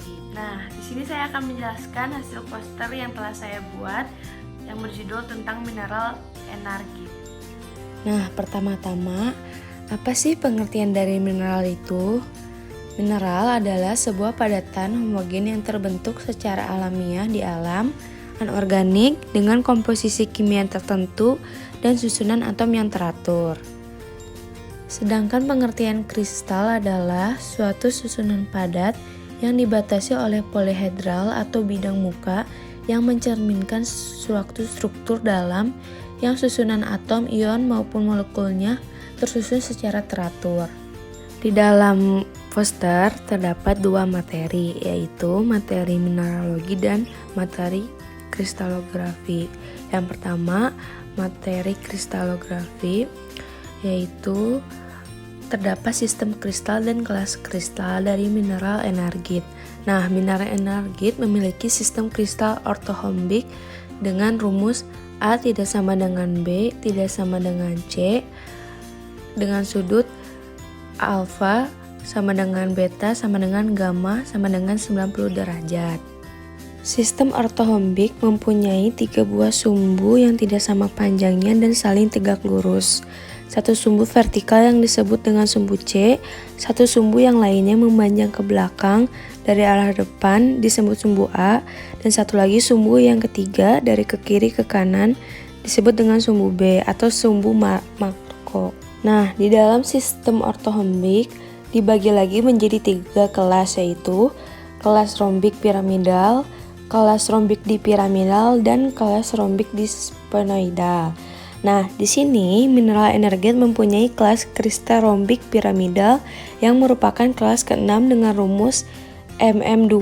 mineralogi. Nah, di sini saya akan menjelaskan hasil poster yang telah saya buat yang berjudul tentang mineral enargit. Nah, pertama-tama, apa sih pengertian dari mineral itu? Mineral adalah sebuah padatan homogen yang terbentuk secara alamiah di alam, anorganik dengan komposisi kimia tertentu dan susunan atom yang teratur. Sedangkan pengertian kristal adalah suatu susunan padat yang dibatasi oleh polihedral atau bidang muka yang mencerminkan suatu struktur dalam yang susunan atom, ion maupun molekulnya tersusun secara teratur. Di dalam poster terdapat dua materi, yaitu materi mineralogi dan materi kristalografi. Yang pertama, materi kristalografi yaitu terdapat sistem kristal dan kelas kristal dari mineral enargit. Nah, mineral enargit memiliki sistem kristal ortorhombik dengan rumus A tidak sama dengan B tidak sama dengan C dengan sudut alfa sama dengan beta sama dengan gamma sama dengan 90 derajat. Sistem ortohombik mempunyai 3 buah sumbu yang tidak sama panjangnya dan saling tegak lurus. Satu sumbu vertikal yang disebut dengan sumbu C, satu sumbu yang lainnya memanjang ke belakang dari arah depan disebut sumbu A, dan satu lagi sumbu yang ketiga dari ke kiri ke kanan disebut dengan sumbu B atau sumbu makro. Nah, di dalam sistem ortohombik dibagi lagi menjadi 3 kelas, yaitu kelas rombik piramidal, kelas rombik dipiramidal, dan kelas rombik disphenoidal. Nah, di sini mineral enargit mempunyai kelas kristal rombik piramidal yang merupakan kelas ke-6 dengan rumus MM2.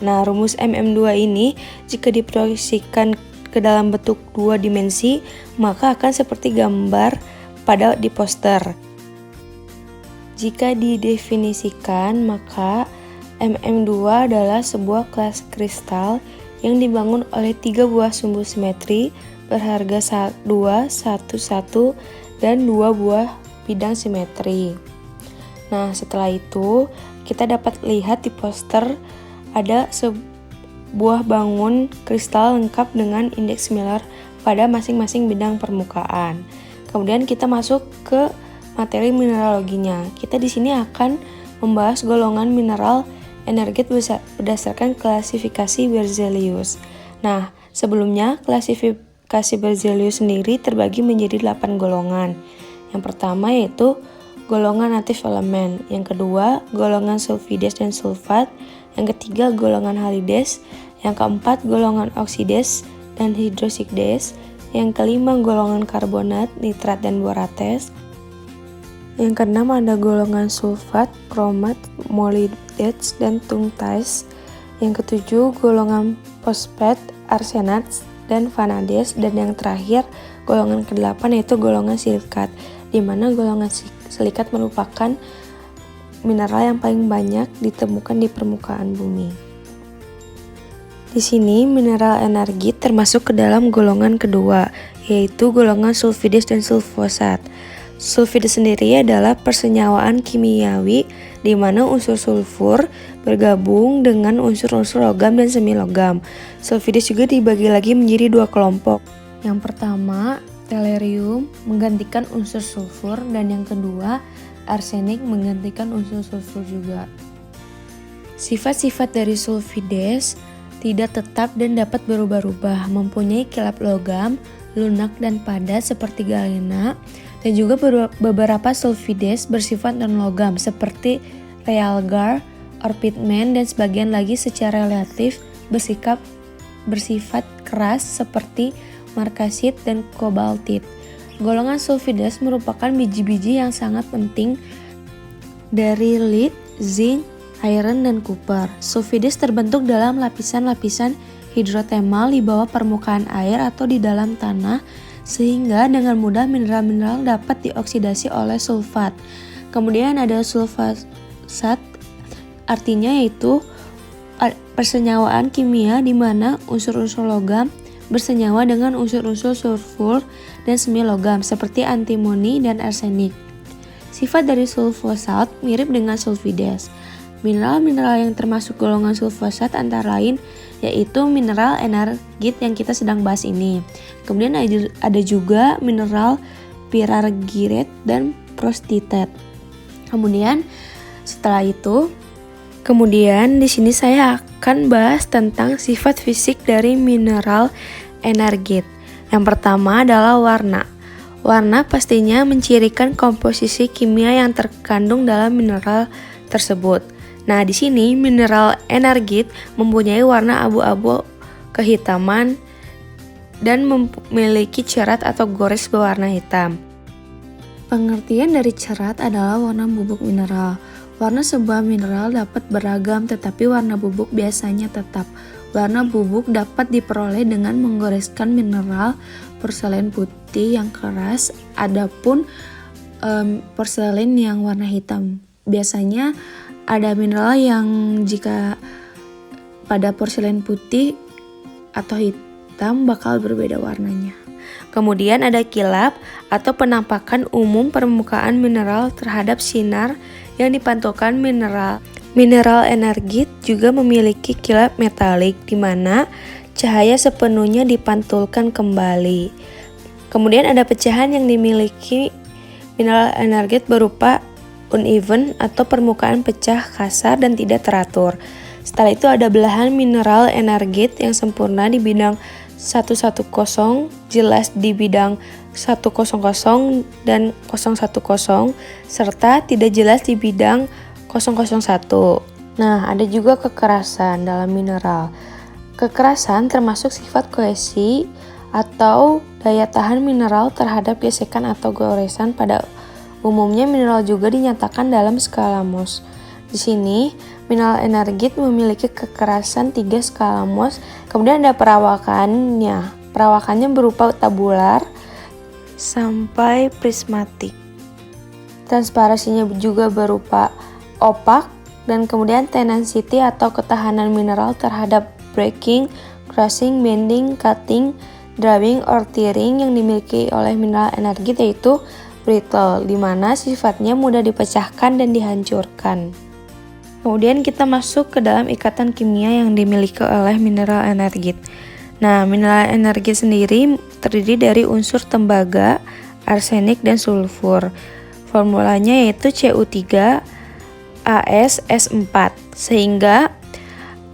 Nah, rumus MM2 ini jika diproyeksikan ke dalam bentuk 2 dimensi, maka akan seperti gambar pada di poster. Jika didefinisikan, maka MM2 adalah sebuah kelas kristal yang dibangun oleh 3 buah sumbu simetri berharga 2, 1, 1, dan 2 buah bidang simetri. Nah, setelah itu kita dapat lihat di poster ada sebuah bangun kristal lengkap dengan indeks Miller pada masing-masing bidang permukaan. Kemudian kita masuk ke materi mineraloginya. Kita di sini akan membahas golongan mineral enargit berdasarkan klasifikasi Berzelius. Nah, sebelumnya klasifikasi Berzelius sendiri terbagi menjadi 8 golongan. Yang pertama yaitu golongan native elemen, yang kedua golongan sulfides dan sulfat, yang ketiga golongan halides, yang keempat golongan oksides dan hidroksides, yang kelima golongan karbonat, nitrat dan borates, yang keenam ada golongan sulfat, kromat, molybdate dan tungstase, yang ketujuh golongan fosfat, arsenat dan vanadis, dan yang terakhir golongan ke-8 yaitu golongan silikat, di mana golongan silikat merupakan mineral yang paling banyak ditemukan di permukaan bumi. Di sini mineral enargit termasuk ke dalam golongan kedua, yaitu golongan sulfides dan sulfosat. Sulfides sendiri adalah persenyawaan kimiawi di mana unsur sulfur bergabung dengan unsur-unsur logam dan semi logam. Sulfides juga dibagi lagi menjadi 2 kelompok. Yang pertama, tellurium menggantikan unsur sulfur, dan yang kedua, arsenik menggantikan unsur sulfur juga. Sifat-sifat dari sulfides tidak tetap dan dapat berubah-ubah, mempunyai kilap logam, lunak dan padat seperti galena, dan juga beberapa sulfides bersifat non-logam seperti realgar, orpidmen, dan sebagian lagi secara relatif bersifat keras seperti markasit dan kobaltit. Golongan sulfides merupakan biji-biji yang sangat penting dari lead, zinc, iron, dan copper. Sulfides terbentuk dalam lapisan-lapisan hidrotermal di bawah permukaan air atau di dalam tanah, sehingga dengan mudah mineral-mineral dapat dioksidasi oleh sulfat. Kemudian ada sulfosat, artinya yaitu persenyawaan kimia di mana unsur-unsur logam bersenyawa dengan unsur-unsur sulfur dan semi logam seperti antimoni dan arsenik. Sifat dari sulfosat mirip dengan sulfides. Mineral-mineral yang termasuk golongan sulfosat antara lain yaitu mineral energit yang kita sedang bahas ini. Kemudian ada juga mineral pirargirate dan prostitate. Kemudian di sini saya akan bahas tentang sifat fisik dari mineral energit. Yang pertama adalah warna. Warna pastinya mencirikan komposisi kimia yang terkandung dalam mineral tersebut. Nah, di sini mineral energit mempunyai warna abu-abu kehitaman dan memiliki cerat atau gores berwarna hitam. Pengertian dari cerat adalah warna bubuk mineral. Warna sebuah mineral dapat beragam, tetapi warna bubuk biasanya tetap. Warna bubuk dapat diperoleh dengan menggoreskan mineral porselen putih yang keras, adapun porselen yang warna hitam. Biasanya ada mineral yang jika pada porselen putih atau hitam bakal berbeda warnanya. Kemudian ada kilap atau penampakan umum permukaan mineral terhadap sinar yang dipantulkan mineral. Mineral energit juga memiliki kilap metalik di mana cahaya sepenuhnya dipantulkan kembali. Kemudian ada pecahan yang dimiliki mineral energit berupa uneven atau permukaan pecah kasar dan tidak teratur. Setelah itu ada belahan mineral energit yang sempurna di bidang 110, jelas di bidang 100 dan 010, serta tidak jelas di bidang 001. Nah, ada juga kekerasan dalam mineral. Kekerasan termasuk sifat kohesi atau daya tahan mineral terhadap gesekan atau goresan. Pada umumnya mineral juga dinyatakan dalam skala Mohs. Di sini, mineral energit memiliki kekerasan 3 skala Mohs. Kemudian ada perawakannya. Perawakannya berupa tabular sampai prismatik. Transparansinya juga berupa opak, dan kemudian tenacity atau ketahanan mineral terhadap breaking, crushing, bending, cutting, drawing, or tearing yang dimiliki oleh mineral energit yaitu brittle, di mana sifatnya mudah dipecahkan dan dihancurkan. Kemudian kita masuk ke dalam ikatan kimia yang dimiliki oleh mineral energit. Nah, mineral energit sendiri terdiri dari unsur tembaga, arsenik, dan sulfur. Formulanya yaitu Cu3AsS4, sehingga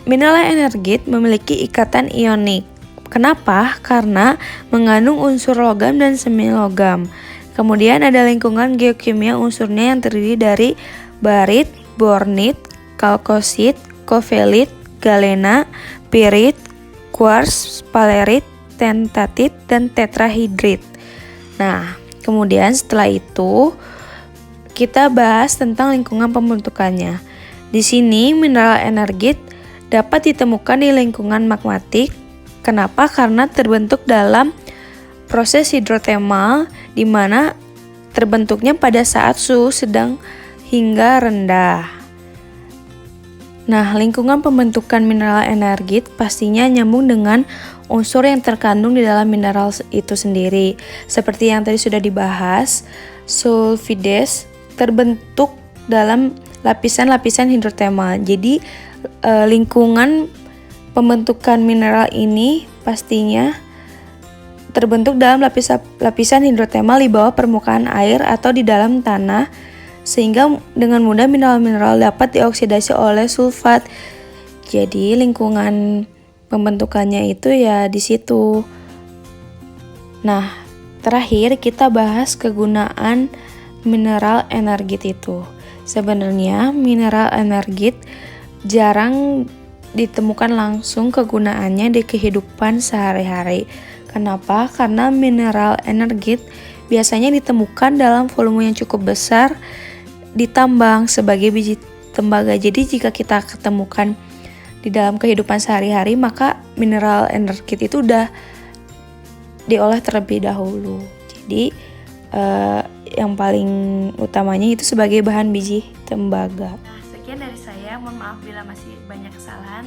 mineral energit memiliki ikatan ionik. Kenapa? Karena mengandung unsur logam dan semi logam. Kemudian ada lingkungan geokimia unsurnya yang terdiri dari barit, bornit, kalkosit, kovalit, galena, pirit, quartz, sphalerite, tentatit, dan tetrahidrit. Nah, kemudian setelah itu kita bahas tentang lingkungan pembentukannya. Di sini mineral energit dapat ditemukan di lingkungan magmatik. Kenapa? Karena terbentuk dalam proses hidrotermal di mana terbentuknya pada saat suhu sedang hingga rendah. Nah, lingkungan pembentukan mineral energit pastinya nyambung dengan unsur yang terkandung di dalam mineral itu sendiri. Seperti yang tadi sudah dibahas, sulfides terbentuk dalam lapisan-lapisan hidrotermal. Jadi, lingkungan pembentukan mineral ini pastinya terbentuk dalam lapisan hidrotermal di bawah permukaan air atau di dalam tanah, sehingga dengan mudah mineral-mineral dapat dioksidasi oleh sulfat. Jadi lingkungan pembentukannya itu ya di situ. Nah, terakhir kita bahas kegunaan mineral energit itu. Sebenarnya mineral energit jarang ditemukan langsung kegunaannya di kehidupan sehari-hari. Kenapa? Karena mineral energit biasanya ditemukan dalam volume yang cukup besar di tambang sebagai biji tembaga. Jadi jika kita ketemukan di dalam kehidupan sehari-hari, maka mineral energit itu udah diolah terlebih dahulu. Jadi yang paling utamanya itu sebagai bahan biji tembaga. Nah, sekian dari saya. Mohon maaf bila masih banyak kesalahan.